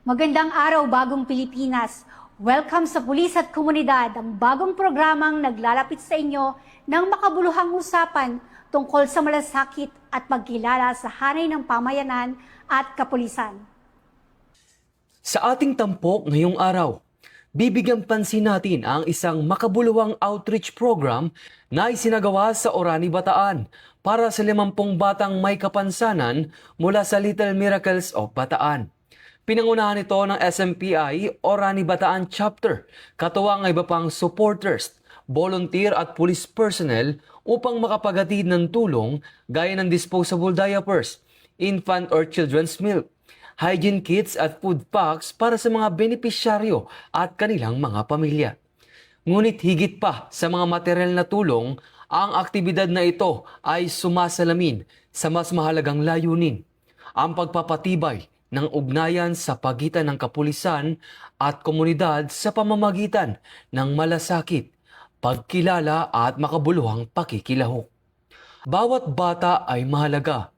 Magandang araw, Bagong Pilipinas. Welcome sa Pulis at Komunidad, ang bagong programang naglalapit sa inyo ng makabuluhang usapan tungkol sa malasakit at pagkilala sa hanay ng pamayanan at kapulisan. Sa ating tampok ngayong araw, bibigyan pansin natin ang isang makabuluhang outreach program na isinagawa sa Orani, Bataan para sa 50 batang may kapansanan mula sa Little Miracles of Bataan. Pinangunahan ito ng SMPI Orani Bataan Chapter, katuwang ang iba pang supporters, volunteer at police personnel upang makapaghatid ng tulong gaya ng disposable diapers, infant or children's milk, hygiene kits at food packs para sa mga benepisyaryo at kanilang mga pamilya. Ngunit higit pa sa mga material na tulong, ang aktibidad na ito ay sumasalamin sa mas mahalagang layunin, ang pagpapatibay ng ugnayan sa pagitan ng kapulisan at komunidad sa pamamagitan ng malasakit, pagkilala at makabuluhang pakikilahok. Bawat bata ay mahalaga.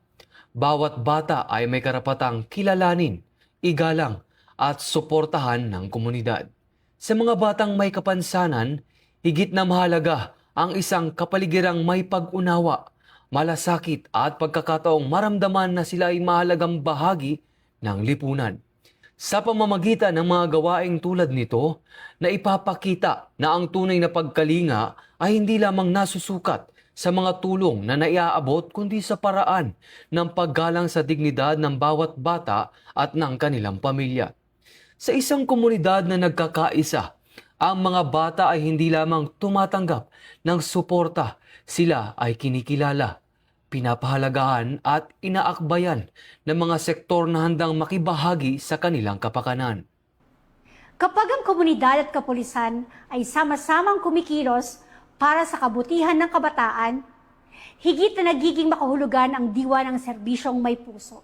Bawat bata ay may karapatang kilalanin, igalang at suportahan ng komunidad. Sa mga batang may kapansanan, higit na mahalaga ang isang kapaligirang may pag-unawa, malasakit at pagkakataong maramdaman na sila ay mahalagang bahagi ng lipunan. Sa pamamagitan ng mga gawaing tulad nito, na ipapakita na ang tunay na pagkalinga ay hindi lamang nasusukat sa mga tulong na naiaabot kundi sa paraan ng paggalang sa dignidad ng bawat bata at ng kanilang pamilya. Sa isang komunidad na nagkakaisa, ang mga bata ay hindi lamang tumatanggap ng suporta, sila ay kinikilala, pinapahalagahan at inaakbayan ng mga sektor na handang makibahagi sa kanilang kapakanan. Kapag ang komunidad at kapulisan ay sama-samang kumikilos para sa kabutihan ng kabataan, higit na nagiging makahulugan ang diwa ng serbisyong may puso.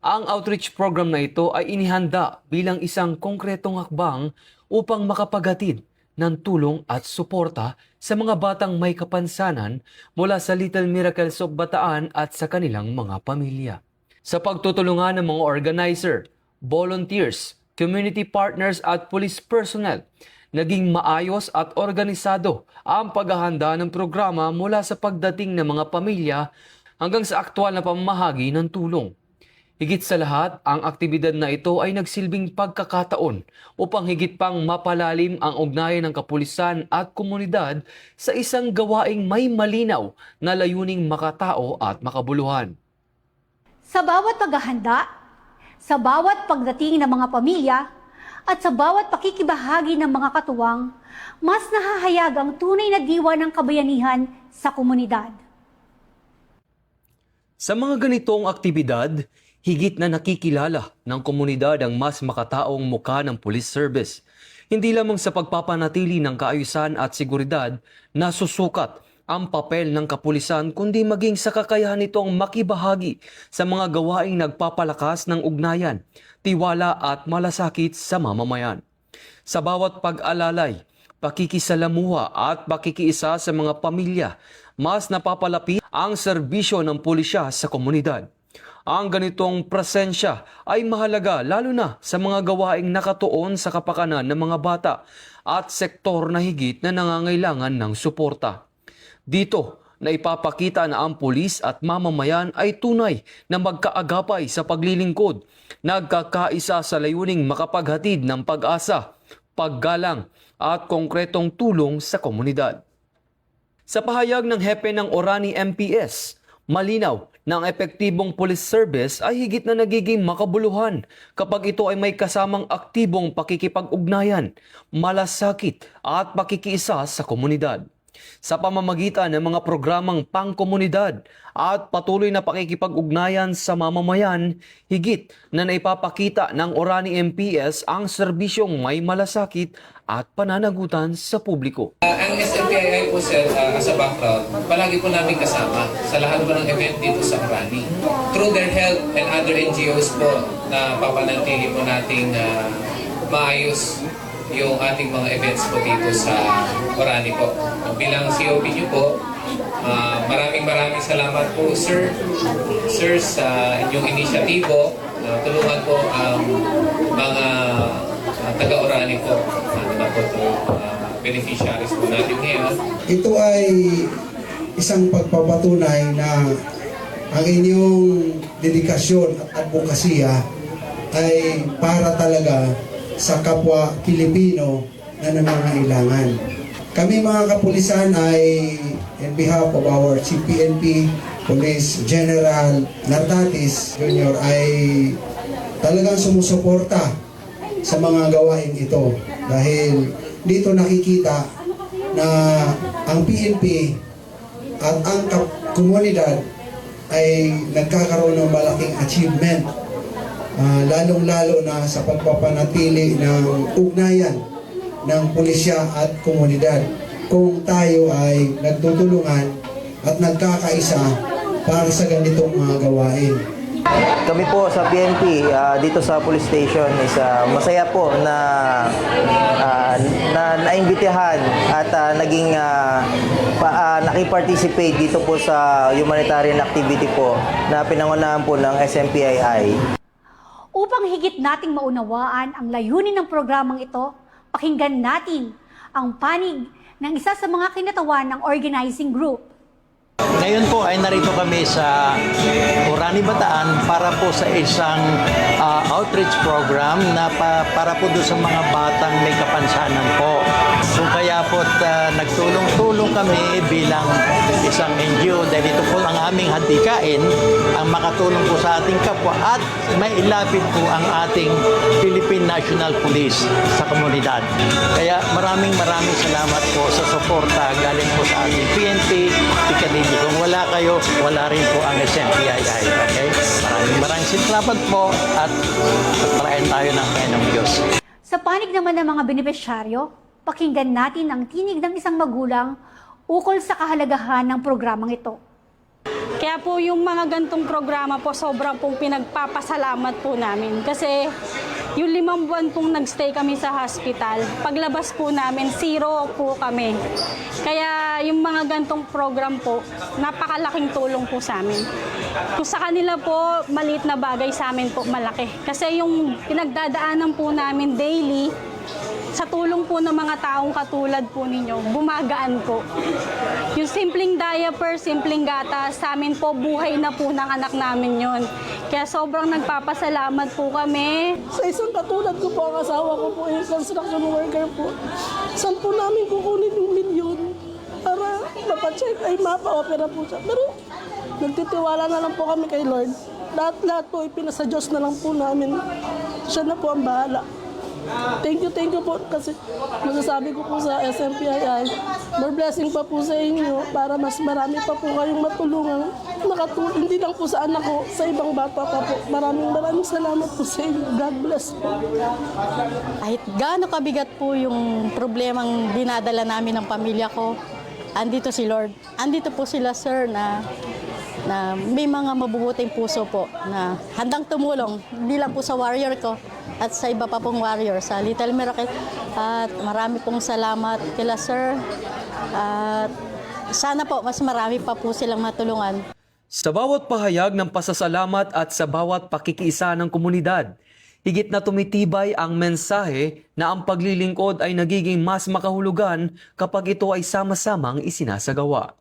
Ang outreach program na ito ay inihanda bilang isang konkretong hakbang upang makapaghatid ng tulong at suporta sa mga batang may kapansanan mula sa Little Miracles of Bataan at sa kanilang mga pamilya. Sa pagtutulungan ng mga organizer, volunteers, community partners at police personnel, naging maayos at organisado ang paghahanda ng programa mula sa pagdating ng mga pamilya hanggang sa aktwal na pamamahagi ng tulong. Higit sa lahat, ang aktibidad na ito ay nagsilbing pagkakataon upang higit pang mapalalim ang ugnayan ng kapulisan at komunidad sa isang gawaing may malinaw na layuning makatao at makabuluhan. Sa bawat paghahanda, sa bawat pagdating ng mga pamilya, at sa bawat pakikibahagi ng mga katuwang, mas nahahayag ang tunay na diwa ng kabayanihan sa komunidad. Sa mga ganitong aktibidad, higit na nakikilala ng komunidad ang mas makataong mukha ng police service. Hindi lamang sa pagpapanatili ng kaayusan at seguridad na susukat ang papel ng kapulisan kundi maging sa kakayahan nitong makibahagi sa mga gawaing nagpapalakas ng ugnayan, tiwala at malasakit sa mamamayan. Sa bawat pag-alalay, pakikisalamuha at pakikiisa sa mga pamilya, mas napapalapit ang serbisyo ng pulisya sa komunidad. Ang ganitong presensya ay mahalaga lalo na sa mga gawaing nakatuon sa kapakanan ng mga bata at sektor na higit na nangangailangan ng suporta. Dito na ipapakita na ang pulis at mamamayan ay tunay na magkaagapay sa paglilingkod, nagkakaisa sa layuning makapaghatid ng pag-asa, paggalang at konkretong tulong sa komunidad. Sa pahayag ng hepe ng Orani MPS, malinaw na ang epektibong police service ay higit na nagiging makabuluhan kapag ito ay may kasamang aktibong pakikipag-ugnayan, malasakit at pakikiisa sa komunidad. Sa pamamagitan ng mga programang pangkomunidad at patuloy na pakikipag-ugnayan sa mamamayan, higit na naipapakita ng Orani MPS ang serbisyong may malasakit at pananagutan sa publiko. Ang SMPII po sir, as a background, palagi po namin kasama sa lahat po ng event dito sa Orani. Through their help and other NGOs po na papanatili po nating maayos yung ating mga events po dito sa Orani po. Bilang COP nyo po, maraming salamat po sir sa inyong inisyatibo tulungan po ang mga taga-Orani po, na po ito, beneficiaries po natin ngayon. Ito ay isang pagpapatunay na ang inyong dedikasyon at advokasya ay para talaga sa kapwa Pilipino na nangangailangan. Kami mga kapulisan ay in behalf of our CPNP Police General Nartatis Jr. ay talagang sumusuporta sa mga gawain ito dahil dito nakikita na ang PNP at ang komunidad ay nagkakaroon ng malaking achievement, lalong-lalo na sa pagpapanatili ng ugnayan ng pulisya at komunidad. Kung tayo ay nagtutulungan at nagkakaisa para sa ganitong mga gawain. Kami po sa PNP dito sa police station is masaya po na naimbitahan at naging nakiparticipate dito po sa humanitarian activity po na pinangunahan po ng SMPII. Upang higit nating maunawaan ang layunin ng programang ito, pakinggan natin ang panig ng isa sa mga kinatawan ng organizing group. Ngayon po ay narito kami sa Orani, Bataan para po sa isang outreach program na para po doon sa mga batang may kapansanan po. So kaya po nagtulong-tulong kami bilang isang NGO dahil ito po ang aming hadikain, ang makatulong po sa ating kapwa at mailapit po ang ating Philippine National Police sa komunidad. Kaya maraming salamat po sa suporta galing po sa ating PNP, Pikadili. Kung wala kayo, wala rin po ang SMPII. Okay? Maraming salamat po at pagpalain tayo ng ng Diyos. Sa panig naman ng mga benepisyaryo, pakinggan natin ang tinig ng isang magulang ukol sa kahalagahan ng programang ito. Kaya po yung mga gantong programa po, sobrang pong pinagpapasalamat po namin. Kasi yung 5 buwan pong nagstay kami sa hospital, paglabas po namin, 0 po kami. Kaya yung mga gantong program po, napakalaking tulong po sa amin. Kung sa kanila po, maliit na bagay sa amin po, malaki. Kasi yung pinagdadaanan po namin daily, sa tulong po ng mga taong katulad po ninyo, bumagaan po. Yung simpleng diaper, simpleng gatas, sa amin po, buhay na po ng anak namin yon. Kaya sobrang nagpapasalamat po kami. Sa isang katulad ko po, ang asawa ko po, yung construction worker po, saan po namin kukunin yung milyon para mapacheck, ay mapa-opera po siya. Pero nagtitiwala na lang po kami kay Lord. Lahat po ipinasa Diyos na lang po namin. Siya na po ang bahala. Thank you po kasi masasabi ko po sa SMPII, more blessing pa po sa inyo para mas marami pa po kayong matulungan. Hindi lang po sa anak ko, sa ibang bata pa po. Maraming salamat po sa inyo. God bless po. Kahit gaano kabigat po yung problemang dinadala namin ng pamilya ko, andito si Lord. Andito po sila, sir, na may mga mabubuting puso po na handang tumulong, hindi lang po sa warrior ko at sa iba pa pong warrior, sa Little Miracle. At marami pong salamat kila sir. At sana po mas marami pa po silang matulungan. Sa bawat pahayag ng pasasalamat at sa bawat pakikiisa ng komunidad, higit na tumitibay ang mensahe na ang paglilingkod ay nagiging mas makahulugan kapag ito ay sama-samang isinasagawa.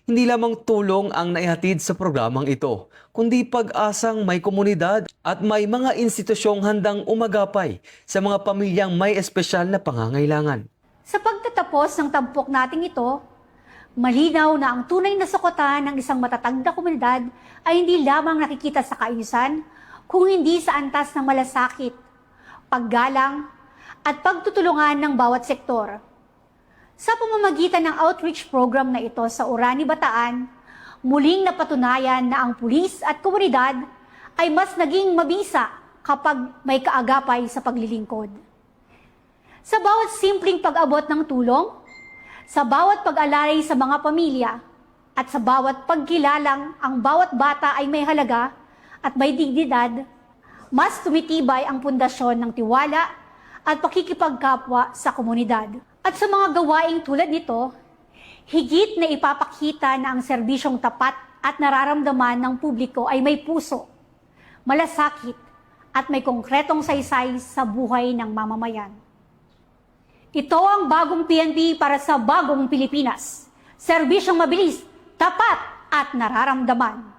Hindi lamang tulong ang naihatid sa programang ito, kundi pag-asang may komunidad at may mga institusyong handang umagapay sa mga pamilyang may espesyal na pangangailangan. Sa pagtatapos ng tampok nating ito, malinaw na ang tunay na sukotan ng isang matatag na komunidad ay hindi lamang nakikita sa kaayusan, kung hindi sa antas ng malasakit, paggalang at pagtutulungan ng bawat sektor. Sa pamamagitan ng outreach program na ito sa Orani, Bataan, muling napatunayan na ang pulis at komunidad ay mas naging mabisa kapag may kaagapay sa paglilingkod. Sa bawat simpleng pag-abot ng tulong, sa bawat pag-alay sa mga pamilya, at sa bawat pagkilalang ang bawat bata ay may halaga at may dignidad, mas tumitibay ang pundasyon ng tiwala at pakikipagkapwa sa komunidad. At sa mga gawaing tulad nito, higit na ipapakita na ang serbisyong tapat at nararamdaman ng publiko ay may puso, malasakit, at may konkretong saysay sa buhay ng mamamayan. Ito ang bagong PNP para sa bagong Pilipinas. Serbisyong mabilis, tapat at nararamdaman.